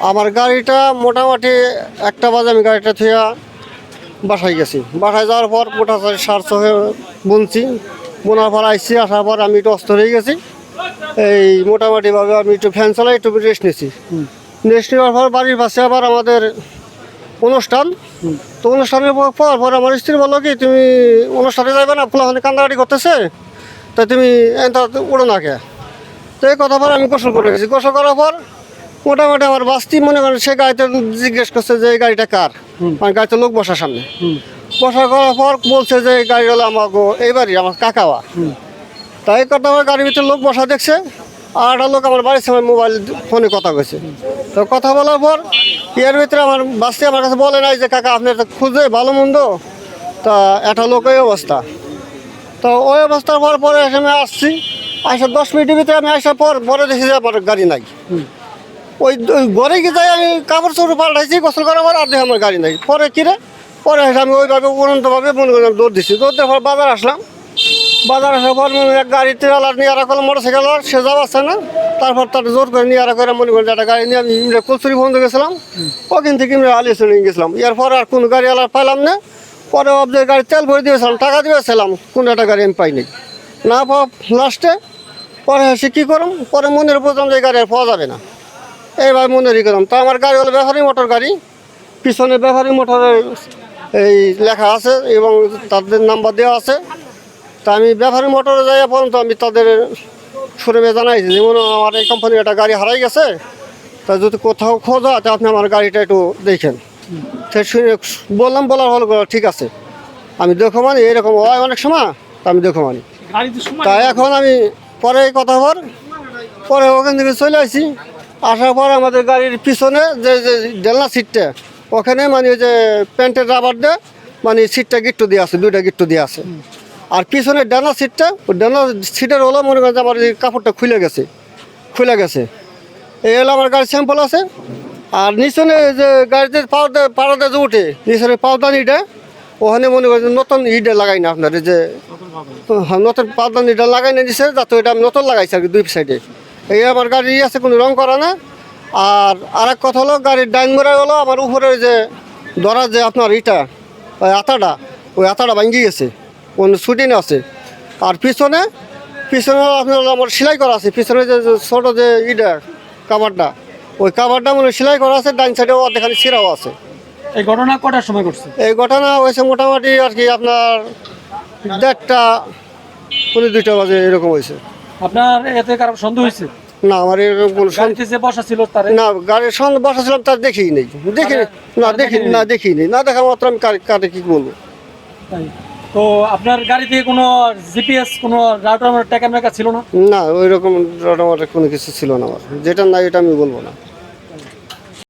আমার গাড়িটা মোটামুটি 1টা বাজে আমি গাড়িটা থুয়া বাসায় গেছি। বাসায় যাওয়ার পর মোটামুটি সার্চ হয়ে বুনছি, বোনার পর আইসি, আসার পর আমি একটু অস্থ হয়ে গেছি। এই মোটামুটিভাবে আমি একটু ফ্যান চালাই, একটু রেস্ট নিয়েছি। রেস্ট নেওয়ার পর বাড়ির পাশে আবার আমাদের অনুষ্ঠান, তো অনুষ্ঠানের পর আমার স্ত্রী বললো কি, তুমি অনুষ্ঠানে যাবে না, ফুলাহানি কান্দাকাটি করতেছে, তা তুমি উড়ো না কে। তো এই কথা পর আমি গোসল করে গেছি। গোসল করার পর মোটামুটি আমার বাস্তি মনে করেন সে গাড়িতে জিজ্ঞেস করছে যে এই গাড়িটা কার, আমার গাড়িতে লোক বসার সামনে। বসা করার পর বলছে যে এই গাড়ি হলো আমাকে এইবারই আমার কাকাওয়া। তাই কথা আমার গাড়ির ভিতরে লোক বসা দেখছে, আর একটা লোক আমার বাড়ির সময় মোবাইল ফোনে কথা কইছে। তো কথা বলার পর এর ভিতরে আমার বাস্তি আমার কাছে বলে নাই যে কাকা আপনি একটা খুঁজে ভালো মন্দ, তা একটা লোক এই অবস্থা। তো ওই অবস্থার পরে এসে আমি আসছি, আসা 10 মিনিটের ভিতরে আমি আসার পরে দেখি যে আমার গাড়ি নাই। ওই ঘরে গিয়ে যাই আমি কাপড় চোপড় পাল্টাইছি, গোসল করার পর আর দেখি আমার গাড়ি নাই। পরে কিরে পরে এসে আমি ওইভাবে উড়ন্তভাবে মনে করলাম দৌড় দিচ্ছি। দৌড় দেওয়ার পর বাজার আসলাম। বাজার আসার পর এক গাড়িতে নিয়ে আর করলাম, মোটর সাইকেল সে যাওয়া আসছে না। তারপর তার জোর করে নিয়ে আর করে মনে করেন একটা গাড়ি নিয়ে আমি কলসুরি বন্ধ গেছিলাম, ওখান থেকে আলিয়াছে নিয়ে গেছিলাম। এরপর আর কোনো গাড়ি আলার পাইলাম না। পরে যে গাড়ি তেল ভরে দিয়েছিলাম, টাকা দিয়েছিলাম, কোনো একটা গাড়ি আমি পাইনি। না পাওয়া লাস্টে পরে এসে কী করলাম, পরে মনের বুঝলাম যে গাড়ি আর পাওয়া যাবে না। এইভাবে মনেরই করলাম। তো আমার গাড়ি হলো ব্যাপারী মোটর গাড়ি, পিছনে ব্যাপারী মোটরের এই লেখা আছে এবং তাদের নাম্বার দেওয়া আছে। তা আমি ব্যাপারী মোটরে যাই পর্যন্ত আমি তাদের শোরুমে জানাইছি যেমন আমার এই কোম্পানির একটা গাড়ি হারাই গেছে, তা যদি কোথাও খোঁজা তা আপনি আমার গাড়িটা একটু দেখেন। সে শুনে বললাম, বলার হল ঠিক আছে, আমি দেখো মানি, এরকম হয় অনেক সময়, তা আমি দেখো মানি। তা এখন আমি পরে কথা পরে ওখান থেকে চলে আসি। আসার পর আমাদের গাড়ির পিছনে যে ডেলনা সিটটা, ওখানে মানে ওই যে প্যান্টের রাবার দিয়ে মানে সিটটা গিট্টু দিয়ে আছে, 2টা গিট্টু দিয়ে আছে। আর পিছনে ডানা সিটটা, ওই ডানা সিটের হলো মনে করেন যে আমার এই কাপড়টা খুলে গেছে। এই হলো আমার গাড়ির স্যাম্পল আছে। আর নিচনে যে গাড়িতে পাড়াতে যে উঠে নিচনে পাওদানিটা, ওখানে মনে করেন নতুন ইটা লাগাই না আপনার, যে নতুন পাওদানিটা লাগাই না দিছে, যাতে ওইটা আমি নতুন লাগাইছি আর কি 2 সাইডে। এই আমার গাড়ি আছে, কোনো রং করা না। আর আরেক কথা হলো গাড়ির ডাইন মোড়ায় হলো আমার উপরে যে ধরা যে আপনার ইটা ওই আতাটা ভাঙ্গি গেছে, কোনো শুটিং আছে। আর পিছনে আপনার আমার সেলাই করা আছে, পিছনে যে ছোটো যে ইটা কাভারটা, ওই কাভারটা মানে সেলাই করা আছে, ডাইন সাইডে অর্ধেকখানি ছিঁড়াও আছে। এই ঘটনা কটার সময় ঘটছে? এই ঘটনা হয়েছে মোটামুটি আর কি আপনার 1:30 2টা বাজে এরকম হয়েছে। আপনার এতে কারো সন্দেহ হয়েছে? না, আমার এরকম কোনো গাড়িতে যে বসা ছিল তার না, গাড়ির সঙ্গে বসাছিলাম তার দেখিই নেই, দেখিনি না দেখা মাত্র আমি কারে কি বলবো। তো আপনার গাড়িতে কোনো জিপিএস, কোনো রাউটার ট্যাকার ম্যাকার ছিল না? না, ওই রকম কোনো কিছু ছিল না আমার, যেটা নাই এটা আমি বলবো না।